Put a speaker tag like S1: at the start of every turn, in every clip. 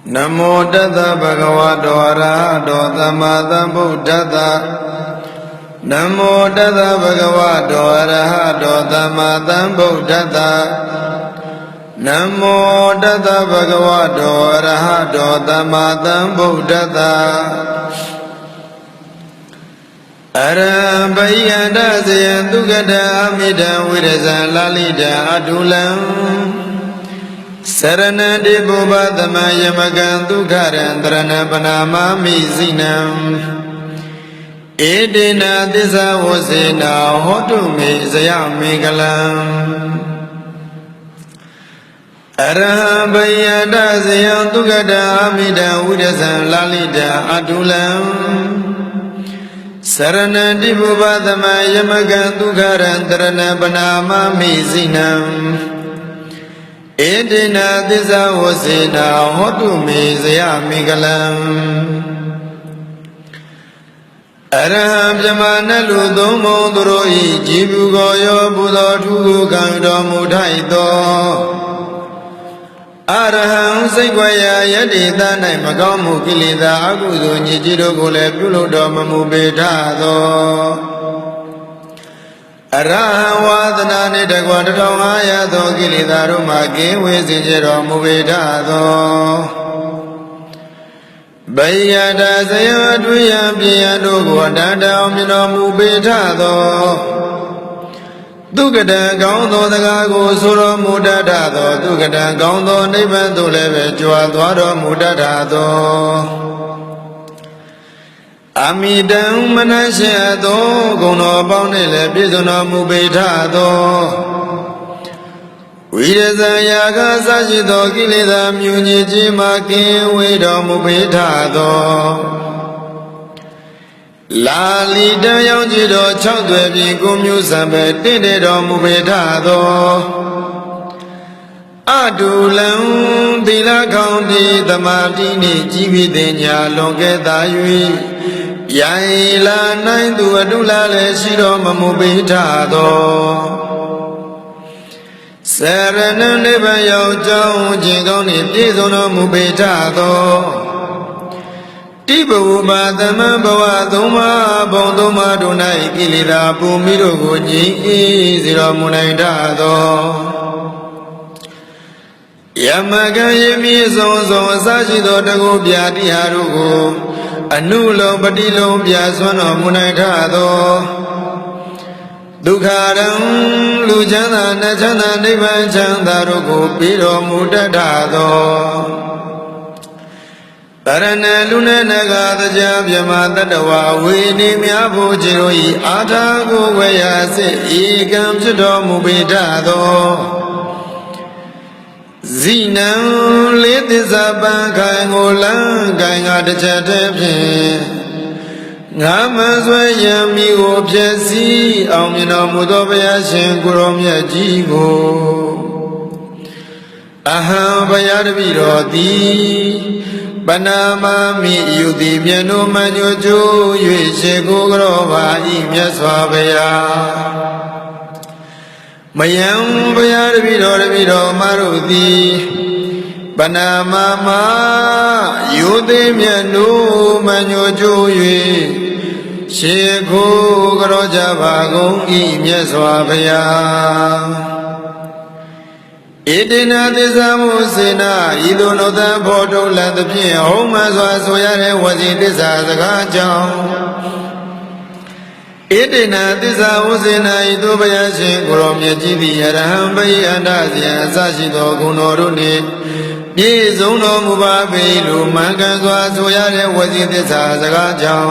S1: Namo Tassa Bhagavato Arahato Samma Sambuddhassa Namo Tassa Bhagavato Arahato Samma Sambuddhassa Namo Tassa Bhagavato Arahato Samma Sambuddhassa Arabhayanda Sayantu Gata Amida Virasa Lalita Adulam Saranadi Bhuva Dhamaya Magantu Karandrana Panamami Zinam Edina Disa Vasena Hotumi Sayamigalam Arabhayanda Sayantu Gata Amida Virasa Lalita Adulam Saranadi Bhuva Dhamaya Magantu Karandrana Panamami Zinam Edina Disa Vasena Hotumi Sayamigalam Araham Jamana Ludomo Duroi Jibu Goyo Buddha Tugu Kando Mutaito Araham Segwaya Yadita Naimagamu Kilida Agudu Nijiro Gule Pulodo Mamubetado Arahavadana Nidagwadamaya Dogilidaru Magi Wizijero Muvidado Bayada Sayadwia Piano Guadada Omino Mubitado Dugada Gaundo the Gago Suro Mudadado Dugada Gaundo Nibandu Leve Juadwado Mudadado Amidam Manashado Gono Bonele Bizono Mubetado Vidyayaga Sajido Kilida Muniji Maki Wido Mubetado Lalida Yonjido Chokwe Gumyu Sabe Tidido Mubetado Adulam Dila County Damatini Jibidenya Longeta Yui Yaila Naindu Adula Shiro Mamubitado Serenum Nebayo Jong Jingoni Tizono Mubitado Tibu Badama Bawaduma Bonduma Dunai Kilida Pumiro Guji Zero Munaidado Yamaga Yemi Zonzo Sajido Dago Biadi Harugo Anulo Badilo Biaswano Munaitado Dukharam Lujana Najana Nivan Chandarugo Piro Mutadado Parana Luna Naga Jabyamata Dawa Vini Miabu Jiroi Atago Vayase Igam Chido Mubitado Zinam Litizaba Kangola Ganga de Chatepin Namazwa Yamigo Piasi Amina Mudobaya Shenkuromya Jigo Aha Bayarviroti Banama Mi Yudi Biano Manyojo Yushego Grova Imyaswabaya Mayam Bayar Vido Maruti Banamama Yude Mianu Manyojo Sheko Garoja Vago Imyaswabaya Edina Desamusina Idonota Bodo Landapin Homa Soyare Wazi Desazagajam Edina Disa Usina Idubaya Shinkurom Yajivi Araham Bayandazia Sashido Gunoruni Yizuno Mubabe Lumangaswa Soyare Wazi Desazagajam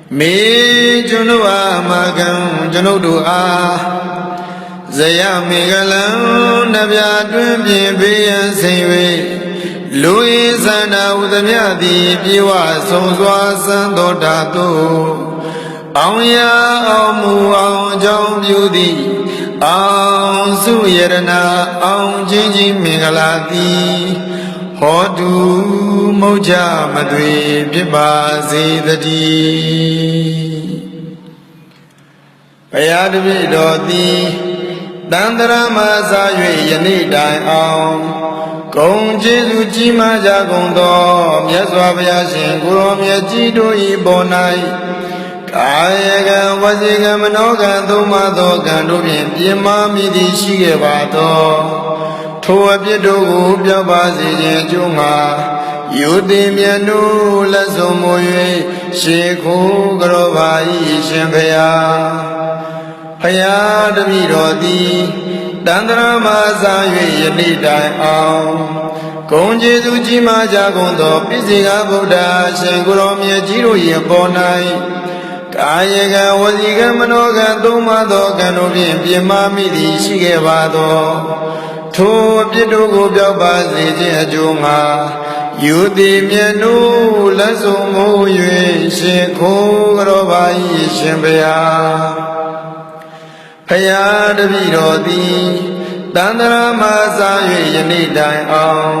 S1: Me Junua Magam Janudua Zaya Megalam Nabia Dwimbi Bayan Sewe Luisana Udamyadi Piwa Sonswa Sandotato Auya Amu Aung Jong Beauty Aung Suyerana Aung Jinji Megalati Hodu Moja Madwe Piba Zedati Payadvi Doti Dandara Masa Yue Yani Dai Aung ကုန်ကျေးဇူးကြီးမားကြကုန်သောမြတ်စွာဘုရားရှင်ကိုရောမြတ်ကြီးတို့၏ပေါ်၌ကာယကံဝစီကံမနောကံသုံးပါးသောကံတို့ဖြင့်ပြင်းမာမိသည်ရှိခဲ့ပါသောထိုအပြစ်တို့ကိုပြောက်ပါစေခြင်းအကျိုးငှာယူသည်မြတ်နိုးလက်ဆုံးမူ၍ရှေခိုးကြောပါ၏ရှင်ဘုရားဖယားတပည့်တော်သည်တန္တရာမစာ၍ယနေ့တိုင်အောင်ဂုဏ်ကျေးဇူးကြီးမားကြကုန်သောပိစိကဗုဒ္ဓရှင်ကိုရောမြတ်ကြီးတို့၏ပေါ်၌ကာယကံဝစီကံမနောကံသုံးပါးသောကံတို့ဖြင့်ပြင်းမာမိသည်ရှိခဲ့ပါသောထိုအပြစ်တို့ကိုပြောက်ပါစေခြင်းအကျိုးငှာယူသည်မြတ်နိုးလက်ဆုံးမူ၍ရှင်ခိုးကြောပါ၏ရှင်ဘုရားဖယားတပည့်တော်သည်တန္တရာမစာ၍ယနေ့တိုင်အောင်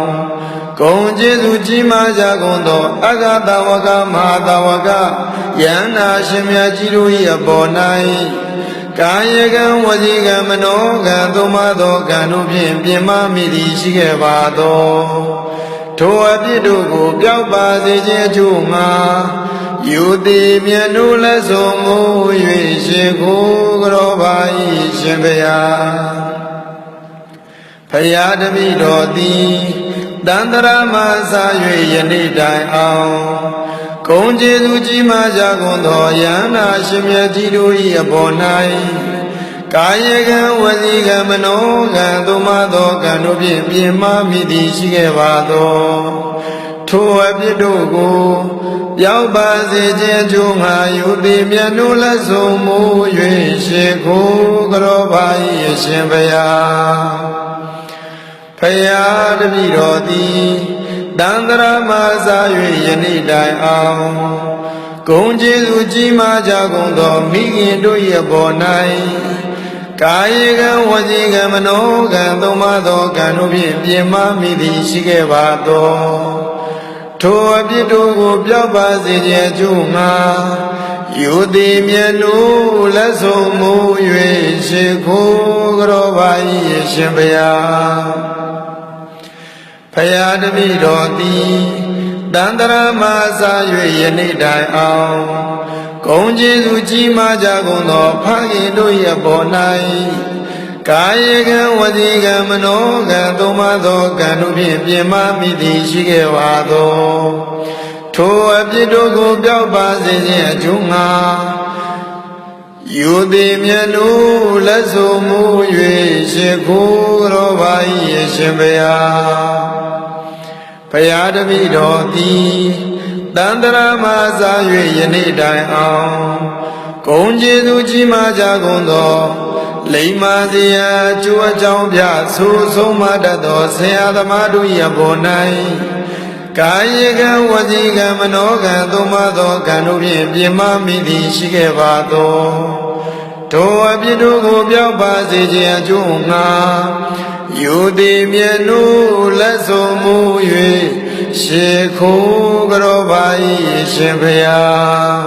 S1: ဂုဏ်ကျေးဇူးကြီးမားကြကုန်သောအဂတဝကမဟာတဝကယန္နာရှင်မြတ်ကြီးတို့၏အပေါ်၌ကာယကံဝစီကံမနောကံသုံးပါးသောကံတို့ဖြင့်ပြင်းမာမိသည်ရှိခဲ့ပါသောထိုအပြစ်တို့ကိုပြောက်ပါစေခြင်းအကျိုးငှာယူသည်မြတ်နိုးလက်ဆုံးမူ၍ရှင်ကိုကြောပါ၏ရှင်ဘုရားဖယားတပည့်တော်သည်တန္တရာမစာ၍ယနေ့တိုင်အောင်ဂုဏ်ကျေးဇူးကြီးမားကြကုန်သောယန္နာရှင်မြတ်ကြီးတို့၏အပေါ်၌ကာယကံဝစီကံမနောကံသုံးပါးသောကံတို့ဖြင့်ပြင်းမာမိသည်ရှိခဲ့ပါသောထိုအပြစ်တို့ကိုပြောက်ပါစေခြင်းအကျိုးငှာယူသည်မြတ်နိုးလက်ဆုံးမူ၍ရှေခိုးကြောပါ၏ရှင်ဘုရားဖယားတပည့်တော်သည်တန္တရာမစာ၍ယနေ့တိုင်အောင်ဂုဏ်ကျေးဇူးကြီးမားကြကုန်သောမိခင်တို့၏အပေါ်၌ကာယကံဝစီကံမနောကံသုံးပါးသောကံတို့ဖြင့်ပြင်းမာမိသည်ရှိခဲ့ပါသောထိုအပြစ်တို့ကိုပြောက်ပါစေခြင်းအကျိုးငှာယူသည်မြတ်နိုးလက်ဆုံးမူ၍ရှေခိုးကြောပါ၏ရှင်ဘုရားဖယားတပည့်တော်သည်တန္တရာမစာ၍ယနေ့တိုင်အောင်ဂုဏ်ကျေးဇူးကြီးမားကြကုန်သောဖခင်တို့၏အပေါ်၌ကာယကံဝစီကံမနောကံသုံးပါးသောကံတို့ဖြင့်ပြင်းမာမိသည်ရှိခဲ့ပါသောထိုအပြစ်တို့ကိုပြောက်ပါစေခြင်းအကျိုးငှာယူသည်မြတ်နိုးလက်ဆုံးမူ၍ရှေခိုးကြောပါ၏ရှင်ဘုရားဖယားတပည့်တော်သည်တန္တရာမစာ၍ယနေ့တိုင်အောင်ဂုဏ်ကျေးဇူးကြီးမားကြကုန်သောလိမ္မာစရာအကျိုးအကြောင်းပြဆိုဆုံးမတတ်သောဆရာသမားတို့၏အပေါ်၌ကာယကံဝစီကံမနောကံသုံးပါးသောကံတို့ဖြင့်ပြင်းမာမိသည်ရှိခဲ့ပါသောထိုအပြစ်တို့ကိုပြောက်ပါစေခြင်းအကျိုးငှာယူသည်မြတ်နိုးလက်ဆုံးမူ၍ရှေခိုးကြောပါ၏ရှင်ဘုရား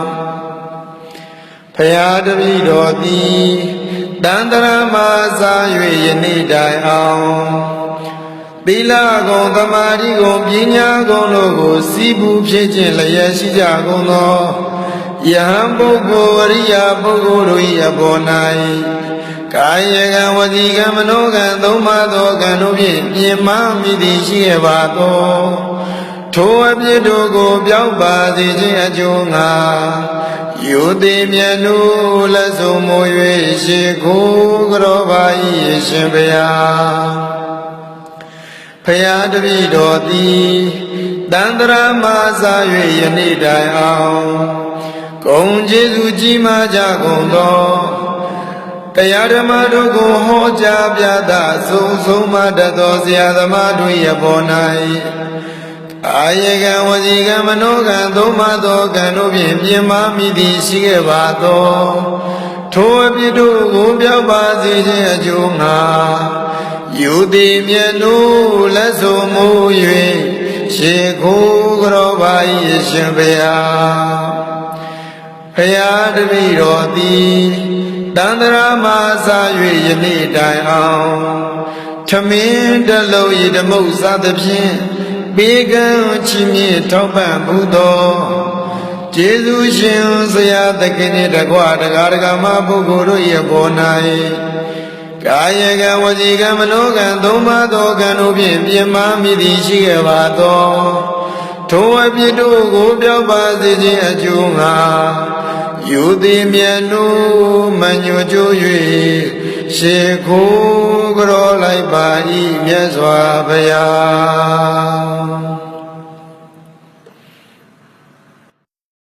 S1: ဖယားတပည့်တော်သည်တန္တရာမစာ၍ယနေ့တိုင်အောင်သီလဂုဏ်သမာဓိဂုဏ်ပညာဂုဏ်တို့ကိုစီးပူးဖြစ်ခြင်းလျက်ရှိကြကုန်သောယဟန်ပုဂ္ဂိုလ်အရိယာပုဂ္ဂိုလ်တို့၏အပေါ်၌ကာယကံဝစီကံမနောကံသုံးပါးသောကံတို့ဖြင့်ပြင်းမာမိသည်ရှိခဲ့ပါသောထိုအပြစ်တို့ကိုပြောက်ပါစေခြင်းအကျိုးငှာယူသည်မြတ်နိုးလက်ဆုံးမူ၍ရှေခိုးကြောပါ၏ရှင်ဘုရားဖယားတပည့်တော်သည်တန္တရာမစာ၍ယနေ့တိုင်အောင်ဂုဏ်ကျေးဇူးကြီးမားကြကုန်သောတရားဓမ္မတို့ကိုဟောကြားပြသဆုံးမတတ်သောဆရာသမားတို့၏အပေါ်၌အာယကံဝစီကံမနောကံသုံးပါးသောကံတို့ဖြင့်ပြင်းမာမိသည်ရှိခဲ့ပါသောထိုအပြစ်တို့ကိုပြောက်ပါစေခြင်းအကျိုးငှာယူသည်မြတ်နိုးလက်ဆုံးမူ၍ရှေခိုးကြောပါ၏ရှင်ဘုရားဖယားတပည့်တော်သည်တန္တရာမစာ၍ယနေ့တိုင်အောင်ထ ထမင်းတလုံးဤဓမုတ်စားသဖြင့်ဘေကံချီးမြှင့်ထောက်ပံ့မှုသောကျေးဇူးရှင်ဆရာသခင်နှင့်တကွတရားဓမ္မပုဂ္ဂိုလ်တို့၏ပေါ်၌ကာယကံဝစီကံမနောကံသုံးပါးသောကံတို့ဖြင့်ပြင်းမာမိသည်ရှိခဲ့ပါသောထိုအပြစ်တို့ကိုပြောက်ပါစေခြင်းအကျိုးငှာယူသည်မြတ်နုမညွတ်ကြွ၍ရှေခိုးကြောလိုက်ပါ၏မြတ်စွာဘုရား